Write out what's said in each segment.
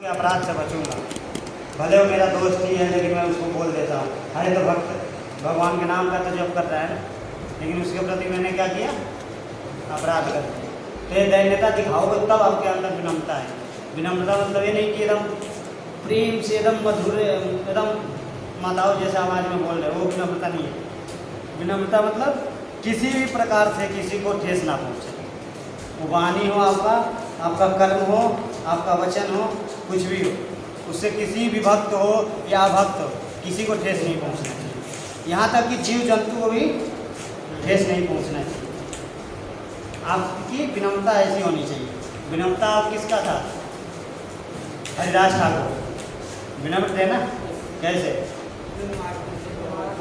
अपराध से बचूंगा, भले वो मेरा दोस्त ही है लेकिन मैं उसको बोल देता हूँ, अरे तो भक्त भगवान के नाम का तो जप कर रहा है, लेकिन उसके प्रति मैंने क्या किया, अपराध कर दिया। तो ये दैन्यता दिखाओगे तब आपके अंदर विनम्रता है। विनम्रता मतलब ये नहीं कि एकदम प्रेम से एकदम मधुर एकदम माताओं जैसे आवाज़ में बोल रहे, वो विनम्रता नहीं है। विनम्रता मतलब किसी भी प्रकार से किसी को ठेस ना पहुँचे, वो वाणी हो आपका कर्म हो, आपका वचन हो, कुछ भी हो, उससे किसी भी भक्त हो या अभक्त हो किसी को ठेस नहीं पहुंचना चाहिए। यहाँ तक कि जीव जंतु को भी ठेस नहीं पहुंचना चाहिए। आपकी विनम्रता ऐसी होनी चाहिए। विनम्रता आप किसका था? हरिदास ठाकुर विनम्र थे ना। कैसे?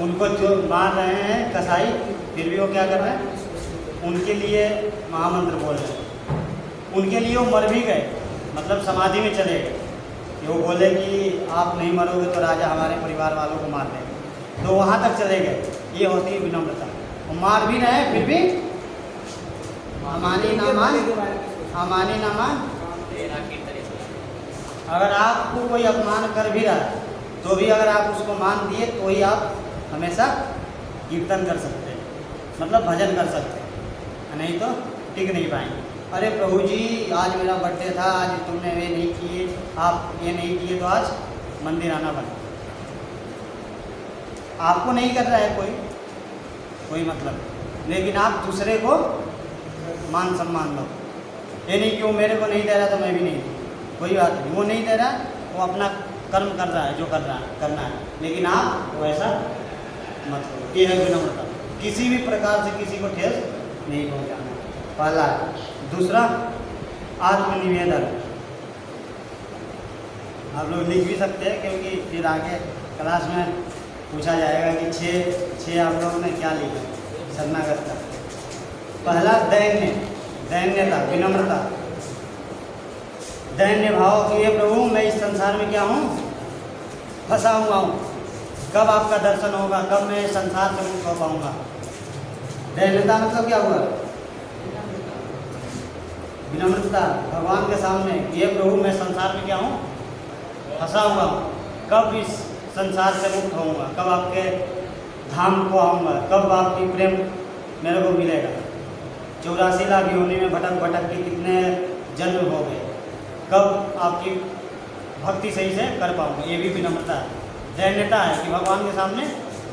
उनको जो मार रहे हैं कसाई, फिर भी वो क्या कर रहे हैं? उनके लिए महामंत्र बोल रहे हैं। उनके लिए वो मर भी गए, मतलब समाधि में चले गए। वो बोले कि आप नहीं मरोगे तो राजा हमारे परिवार वालों को मार देंगे, तो वहाँ तक चले गए। ये होती है विनम्रता। वो मार भी रहे फिर भी अमानी ना मान। अगर आपको कोई अपमान कर भी रहा है तो भी अगर आप उसको मान दिए तो ही आप हमेशा कीर्तन कर सकते हैं, मतलब भजन कर सकते हैं, नहीं तो टिक नहीं पाएंगे। अरे प्रभु जी आज मेरा बर्थडे था, आज तुमने ये नहीं किए, आप ये नहीं किए तो आज मंदिर आना बंद। आपको नहीं कर रहा है कोई मतलब, लेकिन आप दूसरे को मान सम्मान दो। ये नहीं कि वो मेरे को नहीं दे रहा तो मैं भी नहीं दूँ, कोई बात नहीं। वो नहीं दे रहा, वो अपना कर्म कर रहा है जो करना है, लेकिन आप वैसा मत करो। ये है विनम्रता। किसी भी प्रकार से किसी को ठेस नहीं पहुँचाना, पहला। दूसरा आत्मनिवेदन। आप लोग लिख भी सकते हैं क्योंकि फिर आगे क्लास में पूछा जाएगा कि छः आप लोगों ने क्या लिखा शरणागत का। पहला दैन्यता, विनम्रता, दैन्य भाव कि ये प्रभु मैं इस संसार में क्या हूँ, फंसा हुआ हूँ, कब आपका दर्शन होगा, कब मैं संसार से मुक्त हो पाऊँगा। दैन्यता मतलब क्या हुआ? विनम्रता भगवान के सामने, ये प्रभु मैं संसार में क्या हूँ, फंसा हुआ हूँ, कब इस संसार से मुक्त होऊंगा, कब आपके धाम को आऊँगा, कब आपकी प्रेम मेरे को मिलेगा। 84 लाख योनि में भटक के कितने जन्म हो गए, कब आपकी भक्ति सही से कर पाऊँगा। ये भी विनम्रता है। दैन्यता है कि भगवान के सामने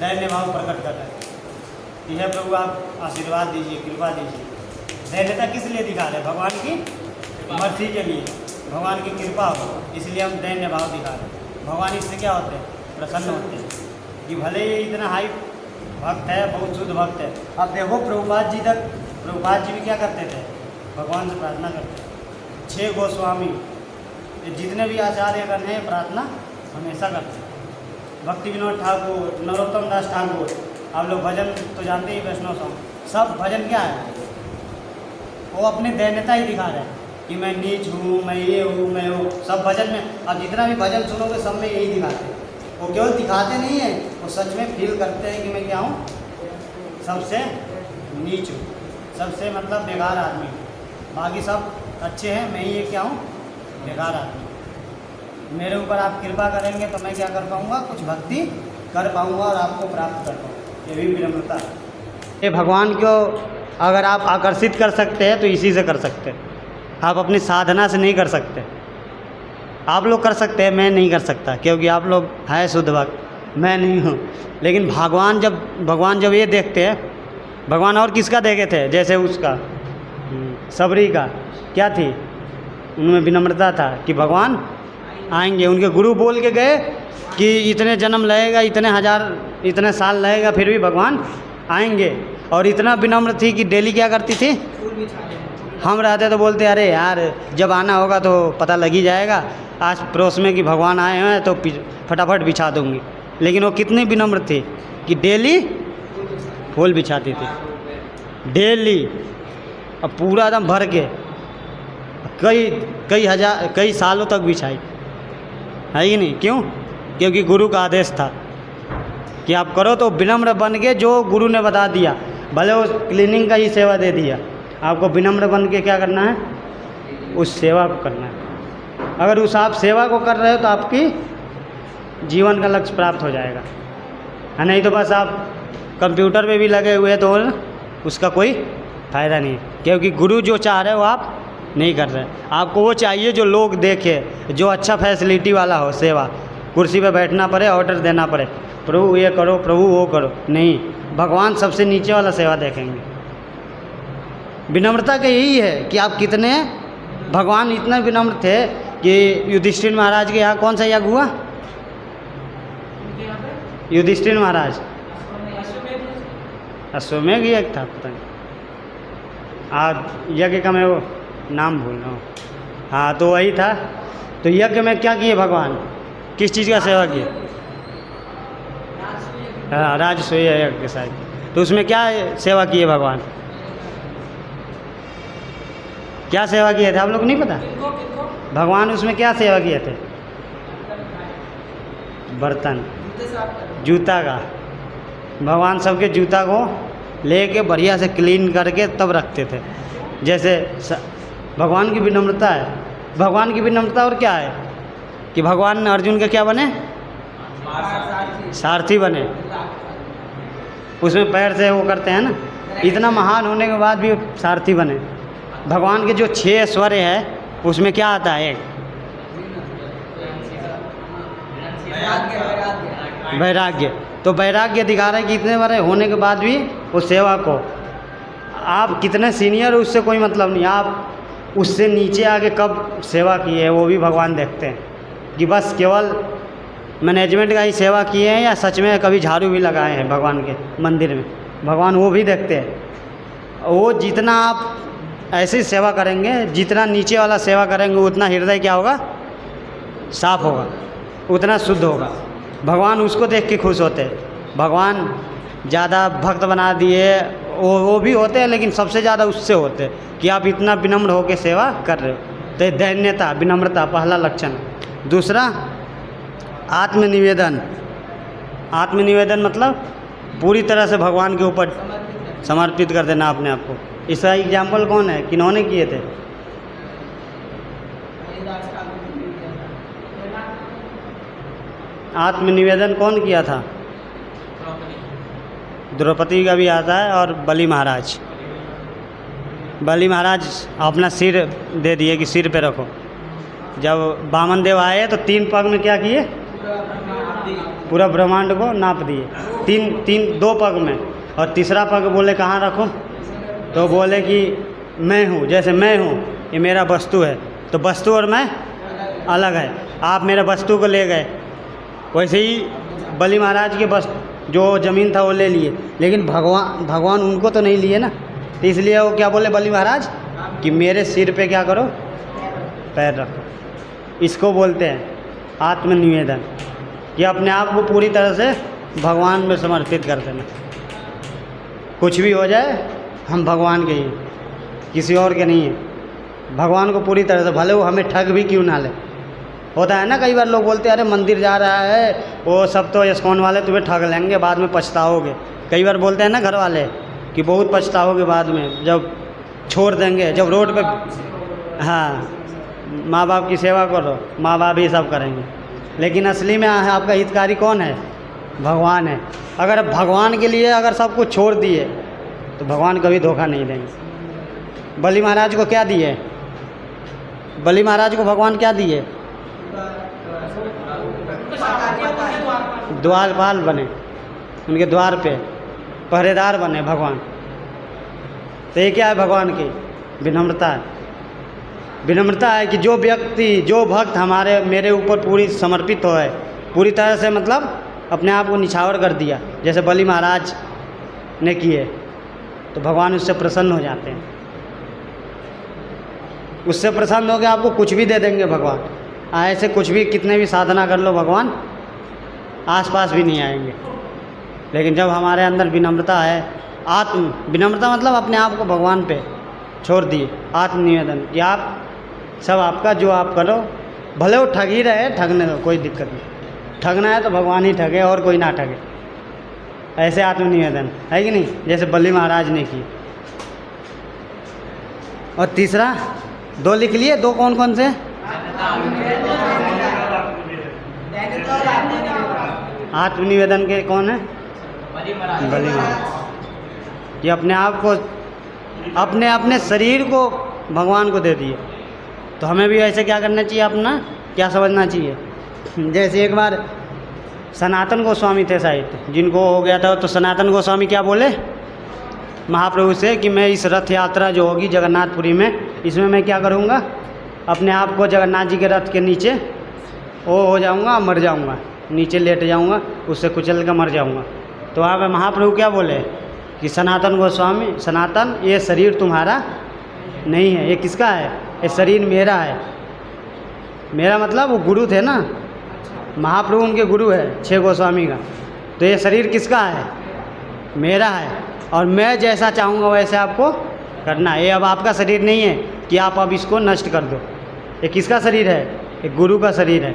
दैन्य भाव प्रकट कर रहे हैं। यह प्रभु आप आशीर्वाद दीजिए, कृपा दीजिए। दैन्यता किस लिए दिखा रहे हैं? भगवान की मर्जी के लिए, भगवान की कृपा हो, इसलिए हम दैन्य भाव दिखा रहे हैं। भगवान इससे क्या होते हैं? प्रसन्न होते हैं कि भले ही इतना हाई भक्त है, बहुत शुद्ध भक्त है। अब देखो प्रभुपाद जी भी क्या करते थे? भगवान से प्रार्थना करते थे। 6 गोस्वामी, जितने भी आचार्यगण हैं, प्रार्थना हमेशा करते हैं। भक्ति विनोद ठाकुर, नरोत्तम दास ठाकुर, आप लोग भजन तो जानते ही, वैष्णव सॉन्ग, सब भजन क्या है? वो अपनी दैन्यता ही दिखा रहे हैं कि मैं नीच हूँ, मैं ये हूँ, मैं वो। सब भजन में, अब जितना भी भजन सुनोगे सब में यही दिखाते हैं। वो केवल दिखाते नहीं हैं, वो सच में फील करते हैं कि मैं क्या हूँ, सबसे नीच हूँ, सबसे मतलब बेकार आदमी हूँ। बाकी सब अच्छे हैं, मैं ही क्या हूँ, बेकार आदमी। मेरे ऊपर आप कृपा करेंगे तो मैं क्या कर पाऊँगा, कुछ भक्ति कर पाऊँगा और आपको प्राप्त कर पाऊँगा। ये भी विनम्रता है। ये भगवान को अगर आप आकर्षित कर सकते हैं तो इसी से कर सकते हैं। आप अपनी साधना से नहीं कर सकते। आप लोग कर सकते हैं, मैं नहीं कर सकता, क्योंकि आप लोग हैं शुद्ध भक्त, मैं नहीं हूँ। लेकिन भगवान जब ये देखते हैं, भगवान और किसका देखे थे? जैसे उसका सबरी का क्या थी, उनमें विनम्रता था कि भगवान आएंगे। उनके गुरु बोल के गए कि इतने जन्म लगेगा, इतने साल लगेगा, फिर भी भगवान आएंगे। और इतना विनम्र थी कि डेली क्या करती थी? हम रहते तो बोलते अरे यार जब आना होगा तो पता लग ही जाएगा, आज पड़ोस में कि भगवान आए हैं तो फटाफट बिछा दूंगी। लेकिन वो कितनी विनम्र थी कि डेली फूल बिछाती थी, डेली, अब पूरा एकदम भर के कई सालों तक बिछाई है ही नहीं। क्यों? क्योंकि गुरु का आदेश था कि आप करो। तो विनम्र बन के जो गुरु ने बता दिया, भले वो क्लीनिंग का ही सेवा दे दिया, आपको विनम्र बन के क्या करना है? उस सेवा को करना है। अगर उस आप सेवा को कर रहे हो तो आपकी जीवन का लक्ष्य प्राप्त हो जाएगा, है नहीं तो बस आप कंप्यूटर पे भी लगे हुए हैं तो उसका कोई फ़ायदा नहीं है, क्योंकि गुरु जो चाह रहे हो आप नहीं कर रहे। आपको वो चाहिए जो लोग देखे, जो अच्छा फैसिलिटी वाला हो सेवा, कुर्सी पे बैठना पड़े, ऑर्डर देना पड़े, प्रभु ये करो, प्रभु वो करो, नहीं। भगवान सबसे नीचे वाला सेवा देखेंगे। विनम्रता का यही है कि आप कितने, भगवान इतना विनम्र थे कि युधिष्ठिर महाराज के यहाँ कौन सा यज्ञ हुआ? युधिष्ठिर महाराज अश्वमेघ यज्ञ था, पता नहीं आज यज्ञ का मैं वो नाम भूल रहा हूँ। हाँ तो वही था। तो यज्ञ में क्या किए भगवान, किस चीज़ का सेवा किए? हाँ राजसूय यज्ञ के साथ। तो उसमें क्या सेवा किए भगवान, क्या सेवा किए थे आप लोग को नहीं पता? भगवान उसमें क्या सेवा किए थे? बर्तन, जूता का। भगवान सबके जूता को लेके बढ़िया से क्लीन करके तब रखते थे। जैसे भगवान की विनम्रता है, भगवान की विनम्रता और क्या है कि भगवान अर्जुन के क्या बने? सारथी बने। उसमें पैर से वो करते हैं ना, इतना महान होने के बाद भी सारथी बने। भगवान के जो 6 ऐश्वर्य है उसमें क्या आता है? एक वैराग्य। तो वैराग्य दिखा रहे हैं कि इतने बड़े होने के बाद भी वो सेवा को, आप कितने सीनियर हो उससे कोई मतलब नहीं, आप उससे नीचे आके कब सेवा की है वो भी भगवान देखते हैं कि बस केवल मैनेजमेंट का ही सेवा किए हैं या सच में कभी झाड़ू भी लगाए हैं भगवान के मंदिर में, भगवान वो भी देखते हैं। वो जितना आप ऐसी सेवा करेंगे, जितना नीचे वाला सेवा करेंगे, उतना हृदय क्या होगा? साफ होगा, उतना शुद्ध होगा। भगवान उसको देख के खुश होते हैं। भगवान ज़्यादा भक्त बना दिए वो भी होते हैं, लेकिन सबसे ज़्यादा उससे होते हैं कि आप इतना विनम्र होकर सेवा कर रहे हो। तो दैन्यता, विनम्रता पहला लक्षण। दूसरा आत्मनिवेदन। आत्मनिवेदन मतलब पूरी तरह से भगवान के ऊपर समर्पित कर देना अपने आप को। इसका एग्जाम्पल कौन है, किन्होंने किए थे? आत्मनिवेदन कौन किया था? द्रौपदी का भी आता है और बलि महाराज। बलि महाराज अपना सिर दे दिए कि सिर पे रखो। जब वामन देव आए तो 3 पग में क्या किए? पूरा ब्रह्मांड को नाप दिए। 2 पग में, और तीसरा पग बोले कहाँ रखो? तो बोले कि मैं हूँ, जैसे मैं हूँ ये मेरा वस्तु है, तो वस्तु और मैं अलग है। आप मेरे वस्तु को ले गए, वैसे ही बलि महाराज के बस जो ज़मीन था वो ले लिए, लेकिन भगवान उनको तो नहीं लिए ना। तो इसलिए वो क्या बोले बलि महाराज कि मेरे सिर पे क्या करो? पैर रखो। इसको बोलते हैं आत्मनिवेदन, कि अपने आप को पूरी तरह से भगवान में समर्पित कर देना। कुछ भी हो जाए हम भगवान के ही, किसी और के नहीं है। भगवान को पूरी तरह से, भले वो हमें ठग भी क्यों ना ले। होता है ना कई बार लोग बोलते हैं अरे मंदिर जा रहा है, वो सब तो इस्कॉन वाले तुम्हें ठग लेंगे, बाद में पछताओगे। कई बार बोलते हैं ना घर वाले कि बहुत पछताओगे बाद में जब छोड़ देंगे, जब रोड पे। हाँ, माँ बाप की सेवा करो, माँ बाप ही सब करेंगे, लेकिन असली में आपका हितकारी कौन है? भगवान है। अगर भगवान के लिए अगर सब कुछ छोड़ दिए तो भगवान कभी धोखा नहीं देंगे। बलि महाराज को क्या दिए? बलि महाराज को भगवान क्या दिए? द्वारपाल बने, उनके द्वार पे पहरेदार बने भगवान। तो ये क्या है भगवान की? विनम्रता है। विनम्रता है कि जो व्यक्ति, जो भक्त हमारे मेरे ऊपर पूरी समर्पित हो है, पूरी तरह से मतलब अपने आप को निछावर कर दिया, जैसे बलि महाराज ने किए, तो भगवान उससे प्रसन्न हो जाते हैं। उससे प्रसन्न होकर आपको कुछ भी दे देंगे भगवान। ऐसे कुछ भी, कितने भी साधना कर लो, भगवान आसपास भी नहीं आएंगे। लेकिन जब हमारे अंदर विनम्रता है, विनम्रता मतलब अपने आप को भगवान पे छोड़ दिए, आत्मनिवेदन कि आप सब आपका, जो आप करो, भले वो ठग ही रहे, ठगने दो, कोई दिक्कत नहीं। ठगना है तो भगवान ही ठगे और कोई ना ठगे। ऐसे आत्मनिवेदन है कि नहीं, जैसे बलि महाराज ने की। और तीसरा 2 लिख लिए, 2 कौन कौन से? आत्मनिवेदन के कौन है? बलि महाराज। ये अपने आप को, अपने अपने शरीर को भगवान को दे दिए। तो हमें भी ऐसे क्या करना चाहिए, अपना क्या समझना चाहिए। जैसे एक बार सनातन गोस्वामी थे शायद, जिनको हो गया था, तो सनातन गोस्वामी क्या बोले महाप्रभु से कि मैं इस रथ यात्रा जो होगी जगन्नाथपुरी में, इसमें मैं क्या करूँगा, अपने आप को जगन्नाथ जी के रथ के नीचे वो हो जाऊँगा, मर जाऊँगा, नीचे लेट जाऊँगा, उससे कुचल कर मर जाऊँगा। तो वहाँ पे महाप्रभु क्या बोले कि सनातन गोस्वामी, सनातन ये शरीर तुम्हारा नहीं है, ये किसका है, ये शरीर मेरा है। मेरा मतलब वो गुरु थे ना, महाप्रभु उनके गुरु है 6 गोस्वामी का। तो ये शरीर किसका है, मेरा है, और मैं जैसा चाहूँगा वैसे आपको करना है। ये अब आपका शरीर नहीं है कि आप अब इसको नष्ट कर दो। ये किसका शरीर है, ये गुरु का शरीर है।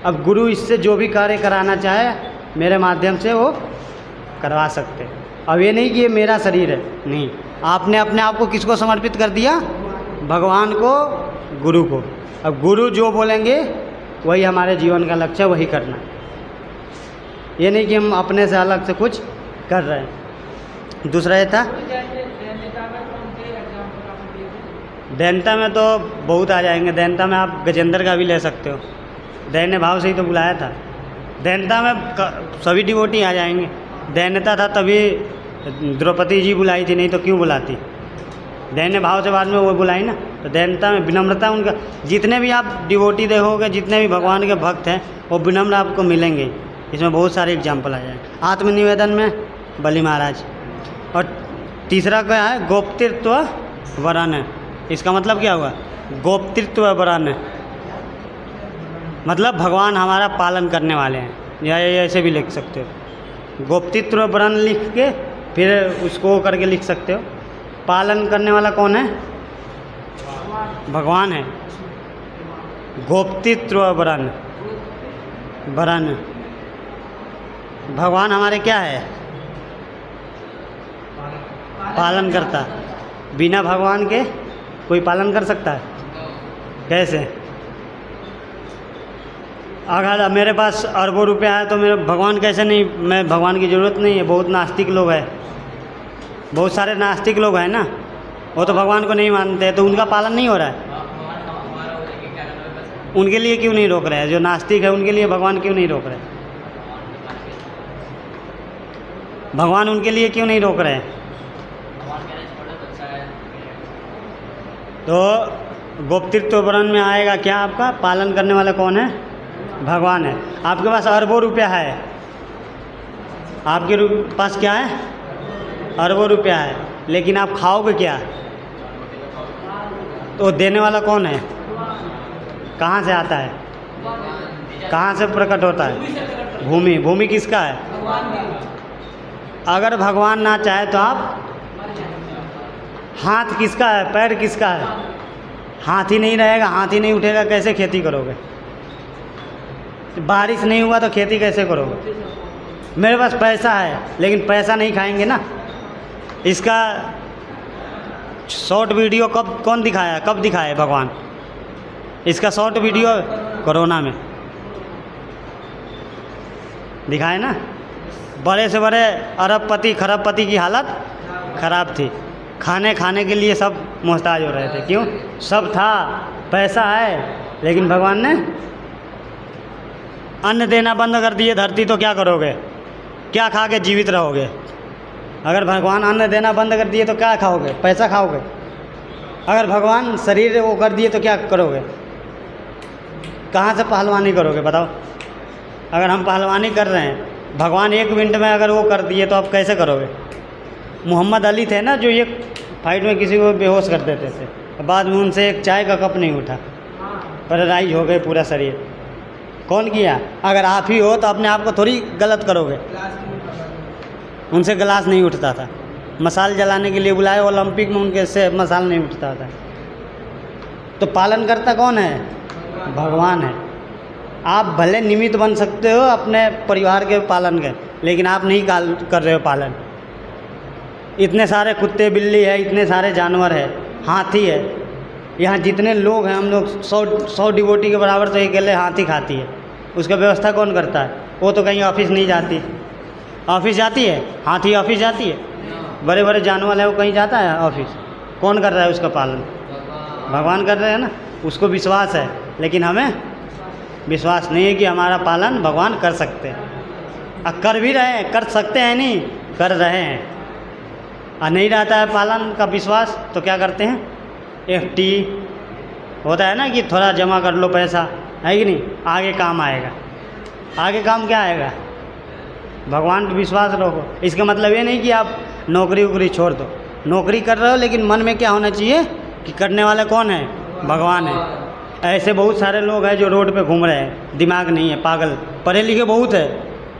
अब गुरु इससे जो भी कार्य कराना चाहे मेरे माध्यम से वो करवा सकते। अब ये नहीं कि ये मेरा शरीर है, नहीं, आपने अपने आप को किसको समर्पित कर दिया, भगवान को, गुरु को। अब गुरु जो बोलेंगे वही हमारे जीवन का लक्ष्य, वही करना। ये नहीं कि हम अपने से अलग से कुछ कर रहे हैं। दूसरा ये था, दैन्यता में तो बहुत आ जाएंगे। दैन्यता में आप गजेंद्र का भी ले सकते हो, दैन्य भाव से ही तो बुलाया था। दैन्यता में सभी डिवोटी आ जाएंगे। दैन्यता था तभी द्रौपदी जी बुलाई थी, नहीं तो क्यों बुलाती। दैन्य भाव से बाद में वो बुलाई ना। तो दैन्यता में विनम्रता, उनका जितने भी आप डिवोटी देखोगे, जितने भी भगवान के भक्त हैं, वो विनम्र आपको मिलेंगे। इसमें बहुत सारे एग्जाम्पल आ जाएंगे। आत्मनिवेदन में बलि महाराज। और तीसरा क्या है, गोप्तृत्व वरन। इसका मतलब क्या हुआ, गोप्तृत्व वरन मतलब भगवान हमारा पालन करने वाले हैं, या ऐसे भी लिख सकते हो। गोप्तृत्व वरन लिख के फिर उसको करके लिख सकते हो। पालन करने वाला कौन है, भगवान है। गोप्तृत्व वरन, वरन भगवान हमारे क्या है, पालन करता। बिना भगवान के कोई पालन कर सकता है, कैसे। अगर मेरे पास अरबों रुपया है तो मेरे भगवान कैसे नहीं, मैं भगवान की ज़रूरत नहीं है। बहुत नास्तिक लोग हैं, बहुत सारे नास्तिक लोग हैं ना, वो तो भगवान को नहीं मानते हैं, तो उनका पालन नहीं हो रहा है। उनके लिए क्यों नहीं रोक रहे हैं, जो नास्तिक है उनके लिए भगवान क्यों नहीं रोक रहे हैं, भगवान उनके लिए क्यों नहीं रोक रहे हैं। तो गोप्तृत्व वरन में आएगा क्या, आपका पालन करने वाला कौन है, भगवान है। आपके पास अरबों रुपया है, आपके पास क्या है, अरबों रुपया है, लेकिन आप खाओगे क्या, तो देने वाला कौन है, कहाँ से आता है, कहाँ से प्रकट होता है, भूमि। भूमि किसका है, अगर भगवान ना चाहे तो आप, हाथ किसका है, पैर किसका है, हाथ ही नहीं रहेगा, हाथ ही नहीं उठेगा, कैसे खेती करोगे। बारिश नहीं हुआ तो खेती कैसे करोगे। मेरे पास पैसा है लेकिन पैसा नहीं खाएंगे ना। इसका शॉर्ट वीडियो कब कौन दिखाया, कब दिखाया भगवान, इसका शॉर्ट वीडियो कोरोना में दिखाए ना। बड़े से बड़े अरबपति खरबपति की हालत खराब थी, खाने के लिए सब मोहताज हो रहे थे। क्यों, सब था, पैसा है, लेकिन भगवान ने अन्न देना बंद कर दिए धरती, तो क्या करोगे, क्या खा के जीवित रहोगे। अगर भगवान अन्न देना बंद कर दिए तो क्या खाओगे, पैसा खाओगे। अगर भगवान शरीर वो कर दिए तो क्या करोगे, कहाँ से पहलवानी करोगे बताओ। अगर हम पहलवानी कर रहे हैं, भगवान 1 मिनट में अगर वो कर दिए तो आप कैसे करोगे। मोहम्मद अली थे ना, जो एक फाइट में किसी को बेहोश कर देते थे, बाद में उनसे एक चाय का कप नहीं उठा, पैरालाइज हो गए पूरा शरीर। कौन किया, अगर आप ही हो तो अपने आप को थोड़ी गलत करोगे। उनसे गिलास नहीं उठता था, मसाल जलाने के लिए बुलाए ओलंपिक में, उनके से मसाल नहीं उठता था। तो पालन करता कौन है, भगवान है। आप भले निमित्त बन सकते हो अपने परिवार के पालन के, लेकिन आप नहीं कर रहे हो पालन। इतने सारे कुत्ते बिल्ली है, इतने सारे जानवर है, हाथी है, यहाँ जितने लोग हैं, हम लोग 100 डिवोटी के बराबर, तो अकेले हाथी खाती है। उसका व्यवस्था कौन करता है? वो तो कहीं ऑफिस नहीं जाती। ऑफिस जाती है? हाथी ऑफिस जाती है? बड़े बड़े जानवर है, वो कहीं जाता है ऑफिस? कौन कर रहा है उसका पालन? भगवान कर रहे हैं ना। उसको विश्वास है, लेकिन हमें विश्वास नहीं है कि हमारा पालन भगवान कर सकते हैं। कर भी रहे हैं, कर सकते हैं नहीं, कर रहे हैं। और नहीं रहता है पालन का विश्वास, तो क्या करते हैं? FT होता है ना कि थोड़ा जमा कर लो पैसा, है कि नहीं, आगे काम आएगा। आगे काम क्या आएगा? भगवान पर विश्वास रखो। इसका मतलब ये नहीं कि आप नौकरी वोकरी छोड़ दो। नौकरी कर रहे हो, लेकिन मन में क्या होना चाहिए कि करने वाला कौन है? भगवान है। ऐसे बहुत सारे लोग हैं जो रोड पे घूम रहे हैं, दिमाग नहीं है, पागल। पढ़े लिखे बहुत है,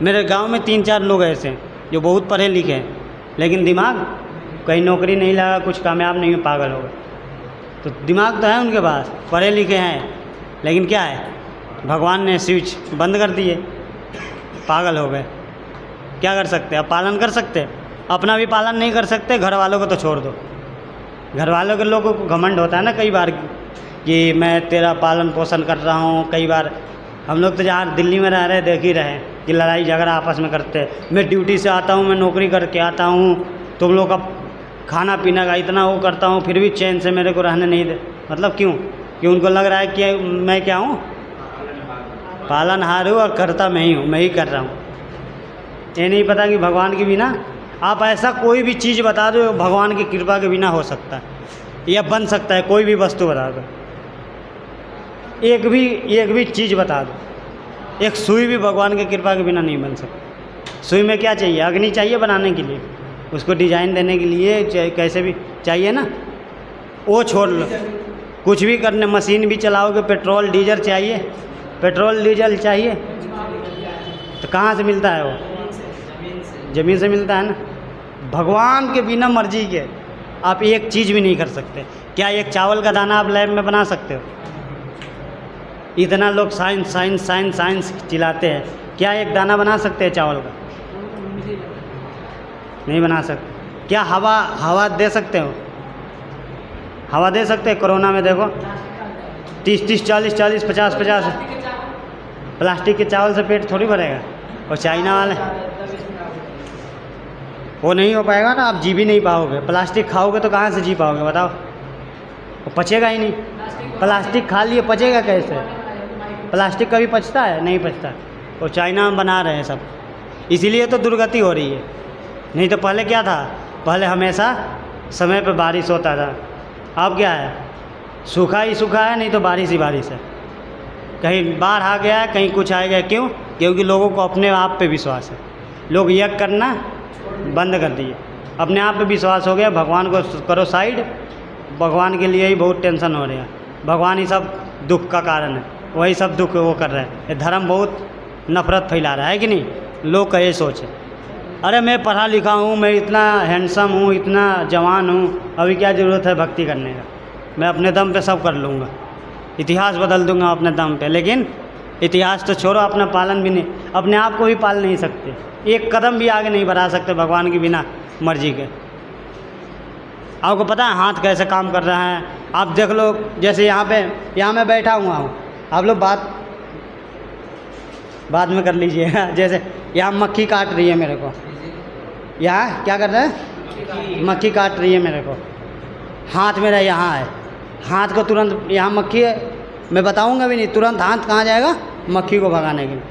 मेरे गांव में 3-4 लोग ऐसे हैं जो बहुत पढ़े लिखे हैं, लेकिन दिमाग कहीं नौकरी नहीं लगा, कुछ कामयाब नहीं है, पागल हो गए। तो दिमाग तो है उनके पास, पढ़े लिखे हैं, लेकिन क्या है? भगवान ने स्विच बंद कर दिए, पागल हो गए। क्या कर सकते? अब पालन कर सकते? अपना भी पालन नहीं कर सकते, घर वालों को तो छोड़ दो। घर वालों के लोगों को घमंड होता है ना कई बार कि मैं तेरा पालन पोषण कर रहा हूँ। कई बार हम लोग तो जहाँ दिल्ली में रह रहे देख ही रहे कि लड़ाई झगड़ा आपस में करते हैं। मैं ड्यूटी से आता हूँ, मैं नौकरी करके आता हूँ, तुम लोग का खाना पीना का इतना वो करता हूँ, फिर भी चैन से मेरे को रहने नहीं दे। मतलब क्यों? कि उनको लग रहा है कि मैं क्या हूँ? पालनहार हूँ और करता मैं ही हूँ, मैं ही कर रहा हूँ। ये नहीं पता कि भगवान के बिना आप ऐसा कोई भी चीज़ बता दो, भगवान की कृपा के बिना हो सकता है या बन सकता है। कोई भी वस्तु बता दो, एक भी चीज़ बता दो, एक सुई भी भगवान की कृपा के बिना नहीं बन सकती। सुई में क्या चाहिए? अग्नि चाहिए बनाने के लिए, उसको डिजाइन देने के लिए कैसे भी चाहिए ना। वो छोड़ लो, कुछ भी करने, मशीन भी चलाओगे, पेट्रोल डीजल चाहिए, पेट्रोल डीजल चाहिए, तो कहाँ से मिलता है? वो ज़मीन से मिलता है ना। भगवान के बिना मर्जी के आप एक चीज़ भी नहीं कर सकते। क्या एक चावल का दाना आप लैब में बना सकते हो? इतना लोग साइंस साइंस साइंस साइंस चिल्लाते हैं, क्या एक दाना बना सकते हैं चावल का? नहीं बना सकते। क्या हवा दे सकते हो? हवा दे सकते हैं? कोरोना में देखो 30-30, 40-40, 50-50 प्लास्टिक के चावल से पेट थोड़ी भरेगा। और चाइना वाले, वो नहीं हो पाएगा ना, आप जी भी नहीं पाओगे। प्लास्टिक खाओगे तो कहाँ से जी पाओगे बताओ? वो पचेगा ही नहीं। प्लास्टिक खा लिए, पचेगा कैसे? प्लास्टिक कभी पचता है? नहीं पचता। वो चाइना में बना रहे हैं सब, इसीलिए तो दुर्गति हो रही है। नहीं तो पहले क्या था? पहले हमेशा समय पर बारिश होता था। अब क्या है? सूखा ही सूखा है, नहीं तो बारिश ही बारिश है। कहीं बाढ़ आ गया है, कहीं कुछ आ गया। क्यों? क्योंकि लोगों को अपने आप पे विश्वास है। लोग यज्ञ करना बंद कर दिए, अपने आप पे विश्वास हो गया। भगवान को करो साइड, भगवान के लिए ही बहुत टेंशन हो रही है। भगवान ही सब दुख का कारण है, वही सब दुख वो कर रहे हैं। ये धर्म बहुत नफरत फैला रहा है कि नहीं? लोग का ये सोच है, अरे मैं पढ़ा लिखा हूँ, मैं इतना हैंडसम हूँ, इतना जवान हूँ, अभी क्या ज़रूरत है भक्ति करने का? मैं अपने दम पे सब कर लूँगा, इतिहास बदल दूँगा अपने दम पे। लेकिन इतिहास तो छोड़ो, अपना पालन भी नहीं, अपने आप को भी पाल नहीं सकते, एक कदम भी आगे नहीं बढ़ा सकते भगवान की बिना मर्जी के। आपको पता है हाथ कैसे काम कर रहा है? आप देख लो, जैसे यहाँ मैं बैठा हुआ हूँ, आप लोग बाद में कर लीजिए। जैसे यहाँ मक्खी काट रही है मेरे को, यहाँ क्या कर रहा है? मक्खी काट रही है मेरे को। हाथ मेरा यहाँ है, हाथ को तुरंत, यहाँ मक्खी है, मैं बताऊँगा भी नहीं, तुरंत हाथ कहाँ जाएगा? मक्खी को भगाने के लिए।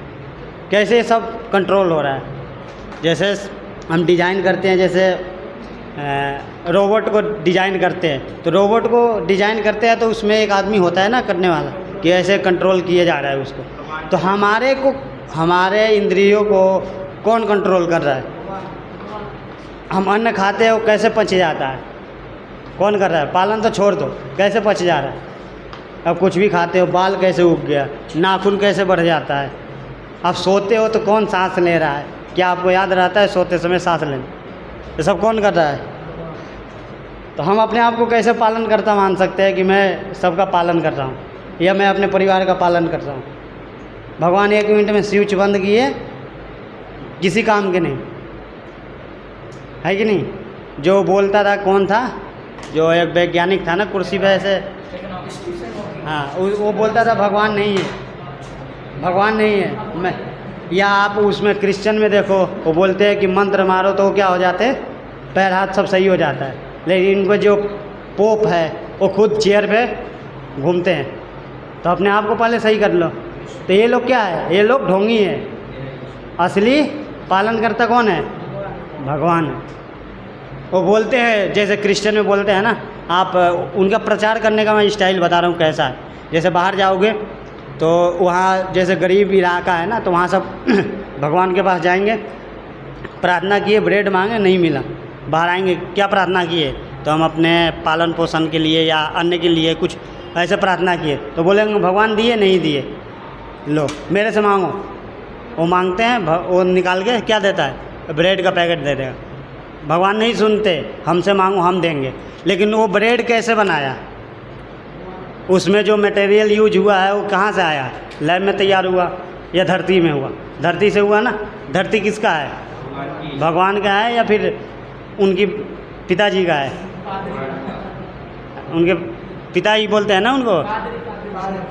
कैसे ये सब कंट्रोल हो रहा है? जैसे हम डिज़ाइन करते हैं, जैसे रोबोट को डिज़ाइन करते हैं, तो रोबोट को डिज़ाइन करते हैं तो उसमें एक आदमी होता है ना करने वाला, कि ऐसे कंट्रोल किया जा रहा है उसको। तो हमारे इंद्रियों को कौन कंट्रोल कर रहा है? हम अन्न खाते हैं, वो कैसे पच जाता है? कौन कर रहा है? पालन तो छोड़ दो, कैसे पच जा रहा है? अब कुछ भी खाते हो, बाल कैसे उग गया, नाखून कैसे बढ़ जाता है? आप सोते हो तो कौन सांस ले रहा है? क्या आपको याद रहता है सोते समय सांस लेना? ये सब कौन कर रहा है? तो हम अपने आप को कैसे पालन करता मान सकते हैं कि मैं सबका पालन कर रहा हूँ या मैं अपने परिवार का पालन कर रहा हूँ? भगवान 1 मिनट में स्विच बंद किए, किसी काम के नहीं, है कि नहीं? जो बोलता था कौन था? जो एक वैज्ञानिक था ना, कुर्सी पे ऐसे हाँ वो बोलता था भगवान नहीं है, भगवान नहीं है। मैं या आप उसमें क्रिश्चियन में देखो, वो बोलते हैं कि मंत्र मारो तो क्या हो जाते हैं, पैर हाथ सब सही हो जाता है। लेकिन इनको जो पोप है वो खुद चेयर पे घूमते हैं, तो अपने आप को पहले सही कर लो। तो ये लोग क्या है, ये लोग ढोंगी है, असली पालन करता कौन है, भगवान है। वो बोलते हैं जैसे क्रिश्चियन में बोलते हैं ना, आप उनका प्रचार करने का मैं स्टाइल बता रहा हूँ कैसा है। जैसे बाहर जाओगे तो वहाँ जैसे गरीब इलाका है ना, तो वहाँ सब भगवान के पास जाएंगे, प्रार्थना किए, ब्रेड मांगे, नहीं मिला, बाहर आएंगे, क्या प्रार्थना किए, तो हम अपने पालन पोषण के लिए या अन्य के लिए कुछ ऐसे प्रार्थना किए, तो बोलेंगे भगवान दिए नहीं दिए, लो मेरे से मांगो। वो मांगते हैं, वो निकाल के क्या देता है, ब्रेड का पैकेट दे देगा। भगवान नहीं सुनते, हमसे मांगो हम देंगे। लेकिन वो ब्रेड कैसे बनाया, उसमें जो मटेरियल यूज हुआ है वो कहाँ से आया, लैब में तैयार हुआ या धरती में हुआ, धरती से हुआ ना। धरती किसका है, भगवान का है या फिर उनकी पिताजी का है, उनके पिता ही बोलते हैं ना उनको,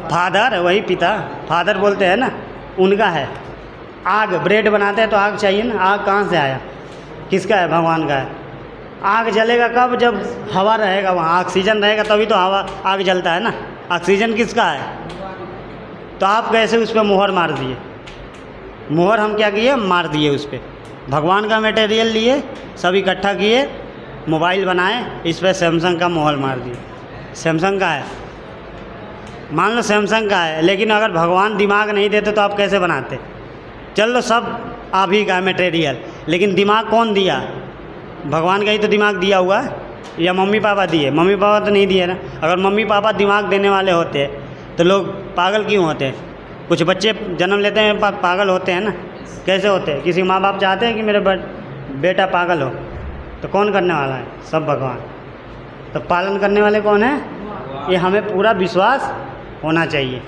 फादर, वही पिता फादर बोलते हैं ना, उनका है। आग, ब्रेड बनाते हैं तो आग चाहिए ना, आग कहाँ से आया, किसका है, भगवान का है। आग जलेगा कब, जब हवा रहेगा, वहाँ ऑक्सीजन रहेगा तभी तो हवा आग जलता है ना। ऑक्सीजन किसका है, तो आप कैसे उस पर मोहर मार दिए, मोहर हम क्या किए, मार दिए उस पर। भगवान का मटेरियल लिए, सब इकट्ठा किए, मोबाइल बनाए, इस पर सैमसंग का मोहर मार दिए। सैमसंग का है, मान लो सैमसंग का है, लेकिन अगर भगवान दिमाग नहीं देते तो आप कैसे बनाते। चलो सब आप ही का मटेरियल, लेकिन दिमाग कौन दिया, भगवान का ही तो दिमाग दिया हुआ है, या मम्मी पापा दिए, मम्मी पापा तो नहीं दिए ना। अगर मम्मी पापा दिमाग देने वाले होते तो लोग पागल क्यों होते। कुछ बच्चे जन्म लेते हैं पागल होते हैं ना, कैसे होते हैं, किसी माँ बाप चाहते हैं कि मेरे बेटा पागल हो, तो कौन करने वाला है, सब भगवान। तो पालन करने वाले कौन है, ये हमें पूरा विश्वास होना चाहिए।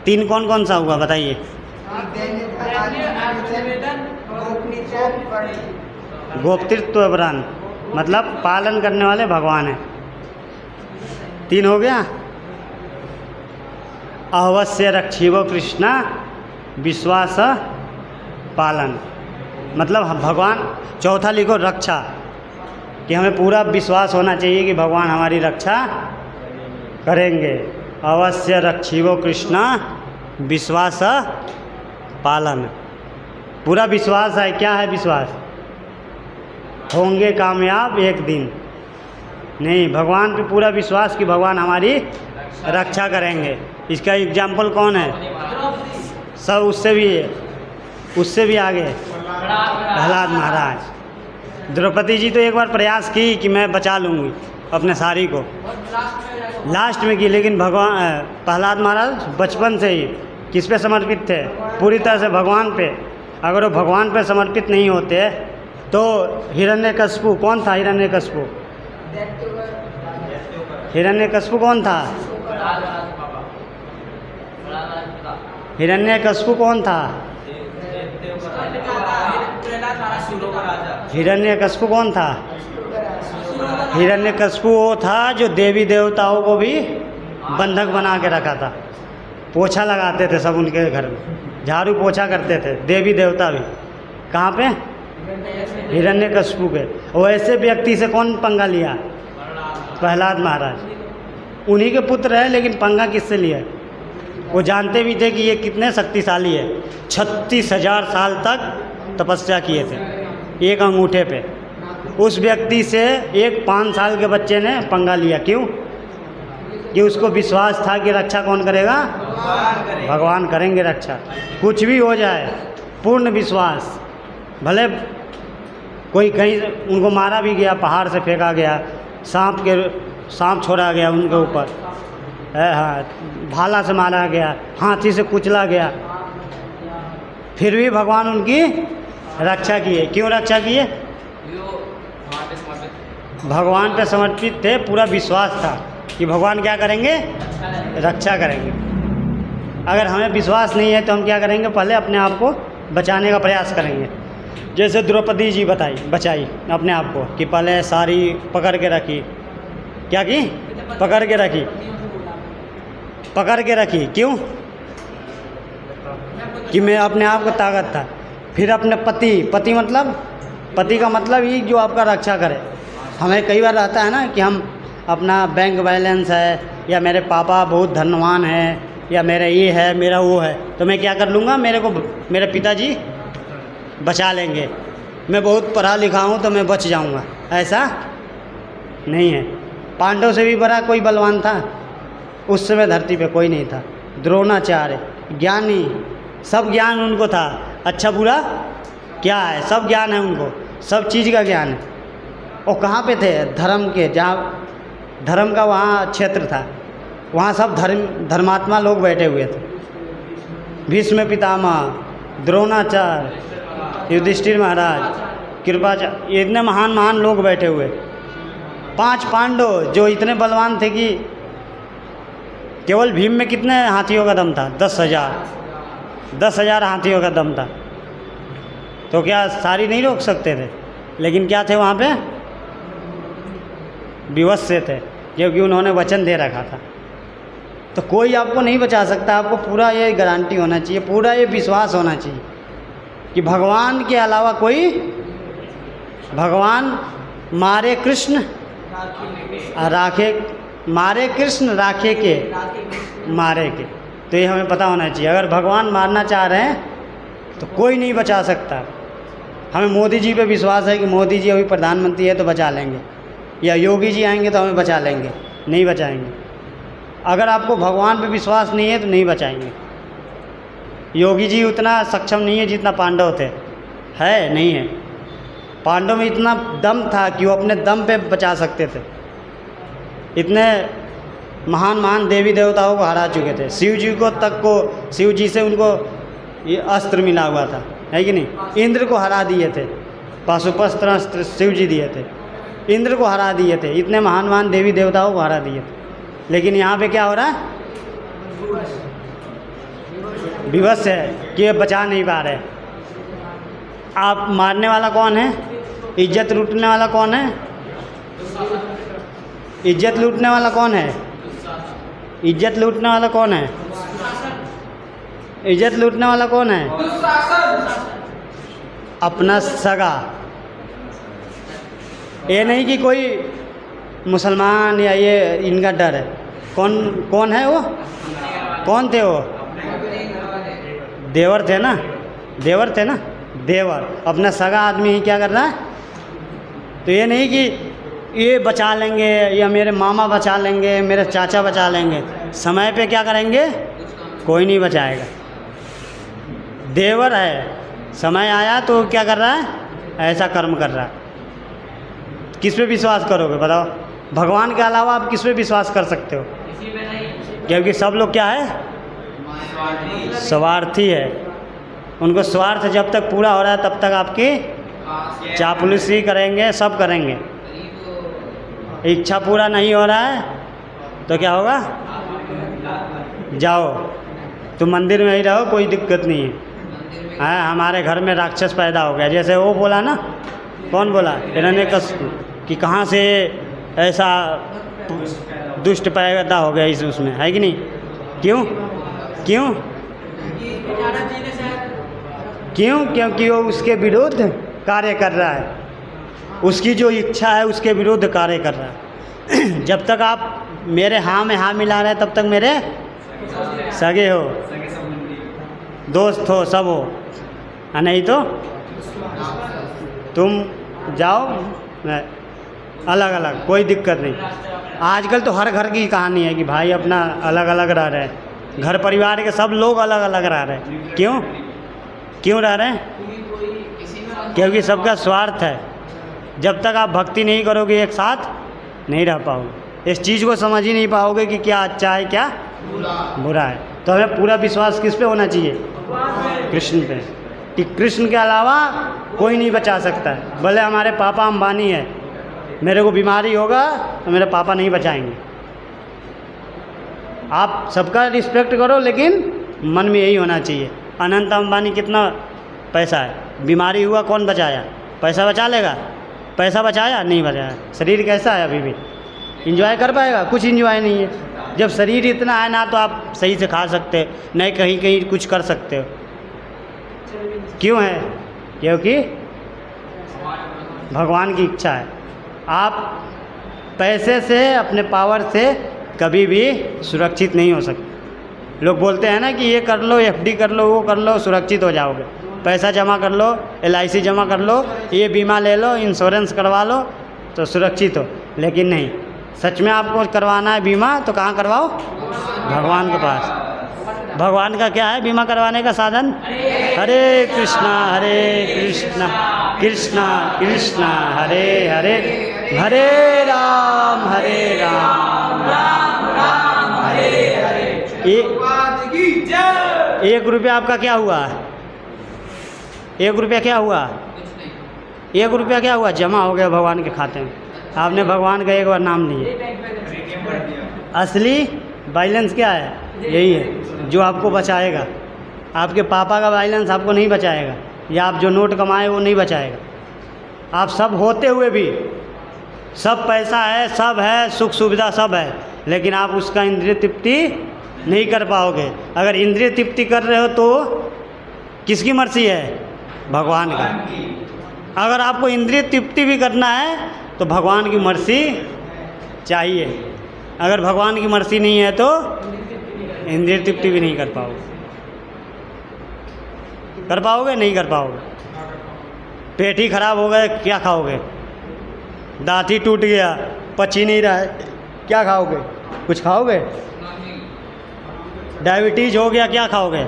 3 कौन कौन सा हुआ बताइए, गोपतृत्व व्रत, मतलब पालन करने वाले भगवान है। 3 हो गया। अवश्य रक्षिवो कृष्णा, विश्वास पालन, मतलब भगवान। चौथा लिखो रक्षा, कि हमें पूरा विश्वास होना चाहिए कि भगवान हमारी रक्षा करेंगे। अवश्य रक्षिवो कृष्णा, विश्वास पालन, पूरा विश्वास है। क्या है विश्वास, होंगे कामयाब एक दिन, नहीं, भगवान पे पूरा विश्वास कि भगवान हमारी रक्षा करेंगे। इसका एग्जाम्पल कौन है, सब उससे भी आगे प्रहलाद महाराज। द्रौपदी जी तो एक बार प्रयास की कि मैं बचा लूँगी अपने सारी को, लास्ट में की, लेकिन भगवान प्रहलाद महाराज बचपन से ही किस पे समर्पित थे, पूरी तरह से भगवान पे। अगर वो भगवान पे समर्पित नहीं होते तो हिरण्यकश्यप कौन था, हिरण्यकश्यप कौन था, हिरण्यकश्यप कौन था, हिरण्यकश्यप कौन था, हिरण्यकश्यप वो था जो देवी देवताओं को भी बंधक बना के रखा था। पोछा लगाते थे सब उनके घर में, झाड़ू पोछा करते थे देवी देवता भी। कहाँ पे, हिरण्यकश्यप के। वैसे व्यक्ति से कौन पंगा लिया, प्रहलाद महाराज। उन्हीं के पुत्र है, लेकिन पंगा किससे लिया, वो जानते भी थे कि ये कितने शक्तिशाली है। 36,000 साल तक तपस्या किए थे एक अंगूठे पे। उस व्यक्ति से एक 5 साल के बच्चे ने पंगा लिया, क्यों, कि उसको विश्वास था कि रक्षा कौन करेगा, भगवान करेंगे रक्षा, कुछ भी हो जाए, पूर्ण विश्वास। भले कोई कहीं उनको मारा भी गया, पहाड़ से फेंका गया, सांप छोड़ा गया उनके ऊपर, हाँ, भाला से मारा गया, हाथी से कुचला गया, फिर भी भगवान उनकी रक्षा किए। क्यों रक्षा किए, भगवान पे समर्पित थे, पूरा विश्वास था कि भगवान क्या करेंगे, रक्षा करेंगे। अगर हमें विश्वास नहीं है तो हम क्या करेंगे, पहले अपने आप को बचाने का प्रयास करेंगे। जैसे द्रौपदी जी बचाई अपने आप को, कि पहले साड़ी पकड़ के रखी, क्या की, पकड़ के रखी, पकड़ के रखी, क्यों? कि मैं अपने आप को ताकत था। फिर अपने पति मतलब, पति का मतलब ये जो आपका रक्षा करे। हमें कई बार रहता है ना कि हम अपना बैंक बैलेंस है, या मेरे पापा बहुत धनवान है, या मेरा ये है, मेरा वो है, तो मैं क्या कर लूँगा, मेरे को मेरे पिताजी बचा लेंगे, मैं बहुत पढ़ा लिखा हूँ तो मैं बच जाऊँगा। ऐसा नहीं है। पांडव से भी बड़ा कोई बलवान था उस समय धरती पे? कोई नहीं था। द्रोणाचार्य ज्ञानी, सब ज्ञान उनको था, अच्छा बुरा क्या है, सब ज्ञान है उनको, सब चीज़ का ज्ञान है। और कहाँ पे थे? धर्म के, जहाँ धर्म का वहाँ क्षेत्र था, वहाँ सब धर्मात्मा लोग बैठे हुए थे। भीष्म पितामह, द्रोणाचार्य, युधिष्ठिर महाराज, कृपाचार्य, इतने महान महान लोग बैठे हुए। 5 पांडव जो इतने बलवान थे कि केवल भीम में कितने हाथियों का दम था? 10,000 हाथियों का दम था। तो क्या सारी नहीं रोक सकते थे? लेकिन क्या थे वहाँ पे? विवश से थे, क्योंकि उन्होंने वचन दे रखा था। तो कोई आपको नहीं बचा सकता। आपको पूरा ये गारंटी होना चाहिए, पूरा ये विश्वास होना चाहिए कि भगवान के अलावा कोई, भगवान मारे कृष्ण राखे, मारे कृष्ण राखे के मारे के। तो ये हमें पता होना चाहिए। अगर भगवान मारना चाह रहे हैं तो कोई नहीं बचा सकता। हमें मोदी जी पे विश्वास है कि मोदी जी अभी प्रधानमंत्री है तो बचा लेंगे, या योगी जी आएंगे तो हमें बचा लेंगे, नहीं बचाएंगे। अगर आपको भगवान पे विश्वास नहीं है तो नहीं बचाएंगे। योगी जी उतना सक्षम नहीं है जितना पांडव थे, है नहीं है। पांडव में इतना दम था कि वो अपने दम पे बचा सकते थे। इतने महान महान देवी देवताओं को हरा चुके थे। शिव जी को तक को, शिव जी से उनको ये अस्त्र मिला हुआ था, है कि नहीं? इंद्र को हरा दिए थे, पाशुपस्त्र अस्त्र शिव जी दिए थे, इंद्र को हरा दिए थे, इतने महान महान देवी देवताओं को हरा दिए थे। लेकिन यहाँ पे क्या हो रहा है? विवश है कि ये बचा नहीं पा रहे। आप मारने वाला कौन है? इज्जत लूटने वाला कौन है? इज्जत लूटने वाला कौन है? इज्जत लूटने वाला कौन है? इज्जत लूटने वाला कौन है? अपना सगा। ये नहीं कि कोई मुसलमान या ये इनका डर है। कौन है वो? कौन थे वो? देवर थे ना, देवर थे ना, देवर। अपना सगा आदमी ही क्या कर रहा है? तो ये नहीं कि ये बचा लेंगे, या मेरे मामा बचा लेंगे, मेरे चाचा बचा लेंगे। समय पे क्या करेंगे? कोई नहीं बचाएगा। देवर है, समय आया तो क्या कर रहा है? ऐसा कर्म कर रहा है। किस पे विश्वास करोगे बताओ? भगवान के अलावा आप किस पे विश्वास कर सकते हो? क्योंकि सब लोग क्या है? स्वार्थी है। उनको स्वार्थ जब तक पूरा हो रहा है तब तक आपकी चापलूसी करेंगे, सब करेंगे। इच्छा पूरा नहीं हो रहा है तो क्या होगा? जाओ, तुम मंदिर में ही रहो, कोई दिक्कत नहीं है। हाँ, हमारे घर में राक्षस पैदा हो गया, जैसे वो बोला ना, कौन बोला? हिरण्यकश्यप, कि कहाँ से ऐसा दुष्ट पैदा हो गया इस उसमें, है कि नहीं? क्यों? क्यों? क्यों? क्योंकि वो उसके विरुद्ध कार्य कर रहा है, उसकी जो इच्छा है उसके विरुद्ध कार्य कर रहा है। जब तक आप मेरे हाँ में हाँ मिला रहे हैं तब तक मेरे सगे हो, दोस्त हो, सब हो, नहीं तो तुम जाओ अलग अलग, कोई दिक्कत नहीं। आजकल तो हर घर की कहानी है कि भाई अपना अलग अलग रह रहे हैं, घर परिवार के सब लोग अलग अलग रह रहे हैं। क्यों? क्यों रह रहे हैं? क्योंकि सबका स्वार्थ है। जब तक आप भक्ति नहीं करोगे एक साथ नहीं रह पाओगे, इस चीज़ को समझ ही नहीं पाओगे कि क्या अच्छा है क्या बुरा है। तो हमें पूरा विश्वास किस पे होना चाहिए? कृष्ण पे, कि कृष्ण के अलावा कोई नहीं बचा सकता है। भले हमारे पापा अंबानी है, मेरे को बीमारी होगा तो मेरे पापा नहीं बचाएंगे। आप सबका रिस्पेक्ट करो, लेकिन मन में यही होना चाहिए, अनंत अंबानी कितना पैसा है, बीमारी हुआ कौन बचाया? पैसा बचा लेगा? पैसा बचाया? नहीं बचाया। शरीर कैसा है? अभी भी इंजॉय कर पाएगा? कुछ इंजॉय नहीं है। जब शरीर इतना है ना तो आप सही से खा सकते हो, नहीं कहीं कहीं कुछ कर सकते हो। क्यों है? क्योंकि भगवान की इच्छा है। आप पैसे से, अपने पावर से कभी भी सुरक्षित नहीं हो सकते। लोग बोलते हैं ना कि ये कर लो, एफडी कर लो, वो कर लो, सुरक्षित हो जाओगे। पैसा जमा कर लो, LIC जमा कर लो, ये बीमा ले लो, इंश्योरेंस करवा लो तो सुरक्षित हो। लेकिन नहीं, सच में आपको करवाना है बीमा तो कहाँ करवाओ? भगवान के पास। भगवान का क्या है बीमा करवाने का साधन? हरे कृष्णा कृष्णा कृष्णा हरे हरे, हरे राम राम राम हरे हरे। 1 रुपया आपका क्या हुआ? 1 रुपया क्या हुआ? 1 रुपया क्या हुआ? जमा हो गया भगवान के खाते में। आपने भगवान का एक बार नाम लिए। असली बैलेंस क्या है? यही है जो आपको बचाएगा। आपके पापा का बैलेंस आपको नहीं बचाएगा, या आप जो नोट कमाए वो नहीं बचाएगा। आप सब होते हुए भी, सब पैसा है, सब है, सुख सुविधा सब है, लेकिन आप उसका इंद्रिय तृप्ति नहीं कर पाओगे। अगर इंद्रिय तृप्ति कर रहे हो तो किसकी मर्जी है? भगवान का। अगर आपको इंद्रिय तृप्ति भी करना है तो भगवान की मर्जी चाहिए। अगर भगवान की मर्जी नहीं है तो इंद्रिय तृप्ति भी नहीं कर पाओगे। कर पाओगे? नहीं कर पाओगे। पेट ही खराब हो गया, क्या खाओगे? दांत ही टूट गया, पच ही नहीं रहा है, क्या खाओगे? कुछ खाओगे? डायबिटीज हो गया, क्या खाओगे?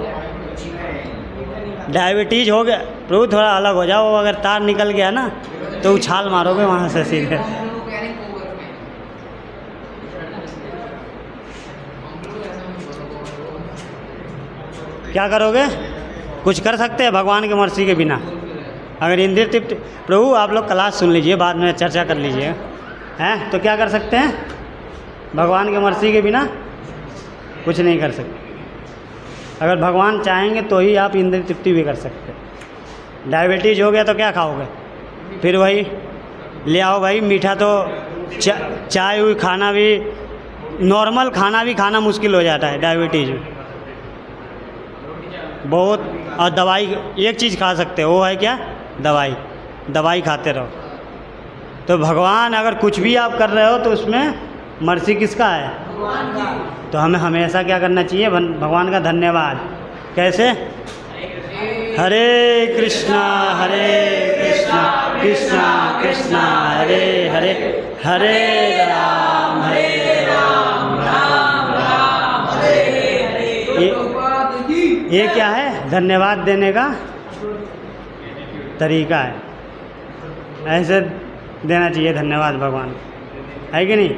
डायबिटीज हो गया, प्रभु थोड़ा अलग हो जाओ। अगर तार निकल गया ना तो उछाल मारोगे वहाँ से सीधे। क्या करोगे? कुछ कर सकते हैं भगवान की मर्जी के बिना? अगर इंद्रिय तृप्ति, प्रभु आप लोग क्लास सुन लीजिए, बाद में चर्चा कर लीजिए, हैं? तो क्या कर सकते हैं? भगवान की मर्जी के बिना कुछ नहीं कर सकते। अगर भगवान चाहेंगे तो ही आप इंद्रिय तृप्ति भी कर सकते हैं। डायबिटीज हो गया तो क्या खाओगे? फिर वही ले आओ भाई, मीठा तो चाय हुई, खाना भी, नॉर्मल खाना भी खाना मुश्किल हो जाता है डायबिटीज में बहुत। और दवाई, एक चीज़ खा सकते हो, वो है क्या? दवाई खाते रहो। तो भगवान अगर कुछ भी आप कर रहे हो तो उसमें मर्जी किसका है? तो हमें हमेशा क्या करना चाहिए? भगवान का धन्यवाद। कैसे? हरे कृष्णा कृष्णा कृष्णा हरे हरे, हरे राम राम राम हरे हरे। ये क्या है? धन्यवाद देने का तरीका है। ऐसे देना चाहिए धन्यवाद भगवान, है कि नहीं?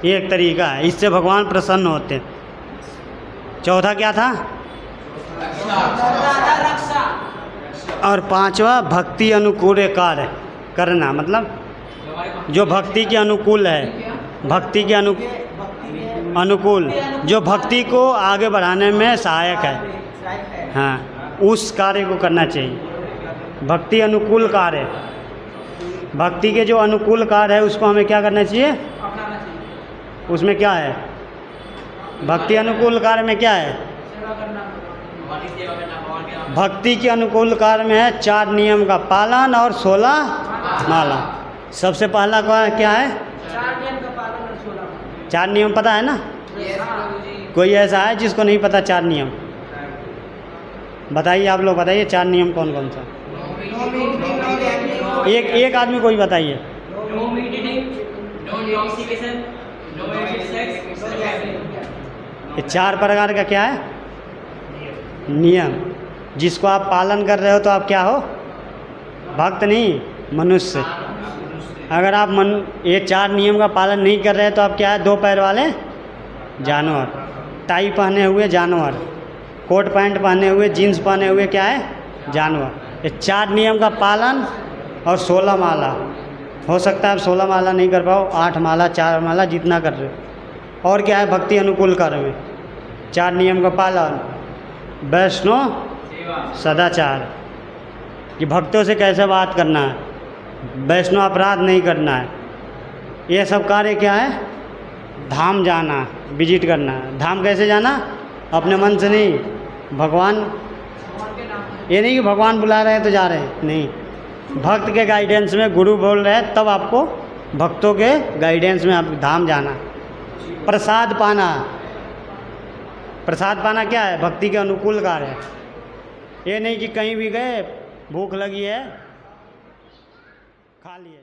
ये एक तरीका है, इससे भगवान प्रसन्न होते हैं। चौथा क्या था? और 5वां भक्ति अनुकूल कार्य करना, मतलब जो भक्ति के अनुकूल है, भक्ति के अनुकूल, जो भक्ति को आगे बढ़ाने में सहायक है, हाँ, उस कार्य को करना चाहिए। भक्ति अनुकूल कार्य, भक्ति के जो अनुकूल कार्य है उसको हमें क्या करना चाहिए? उसमें क्या है? भक्ति अनुकूल कार्य में क्या है? भक्ति के अनुकूल कार्य में है 4 नियम का पालन और 16 माला। सबसे पहला क्या है? 4 नियम का पालन और 16 माला। 4 नियम पता है ना? कोई ऐसा है जिसको नहीं पता 4 नियम? बताइए, आप लोग बताइए 4 नियम कौन कौन सा? एक आदमी कोई बताइए। ये 4 प्रकार का क्या है? नियम, जिसको आप पालन कर रहे हो तो आप क्या हो? भक्त नहीं, मनुष्य। अगर आप ये 4 नियम का पालन नहीं कर रहे तो आप क्या है? 2 पैर वाले जानवर, टाई पहने हुए जानवर, कोट पैंट पहने हुए, जीन्स पहने हुए क्या है? जानवर। ये 4 नियम का पालन और 16 माला। हो सकता है आप 16 माला नहीं कर पाओ, 8 माला, 4 माला, जितना कर रहे हो। और क्या है भक्ति अनुकूल कार्य में? 4 नियम का पालन, वैष्णव सदाचार, कि भक्तों से कैसे बात करना है, वैष्णव अपराध नहीं करना है। ये सब कार्य क्या है? धाम जाना, विजिट करना। धाम कैसे जाना? अपने मन से नहीं, भगवान, भगवान के नाम से। ये नहीं कि भगवान बुला रहे हैं तो जा रहे हैं, नहीं, भक्त के गाइडेंस में, गुरु बोल रहे हैं तब आपको भक्तों के गाइडेंस में आप धाम जाना। प्रसाद पाना, प्रसाद पाना क्या है? भक्ति के अनुकूल कार्य है। ये नहीं कि कहीं भी गए, भूख लगी है, खा लिए।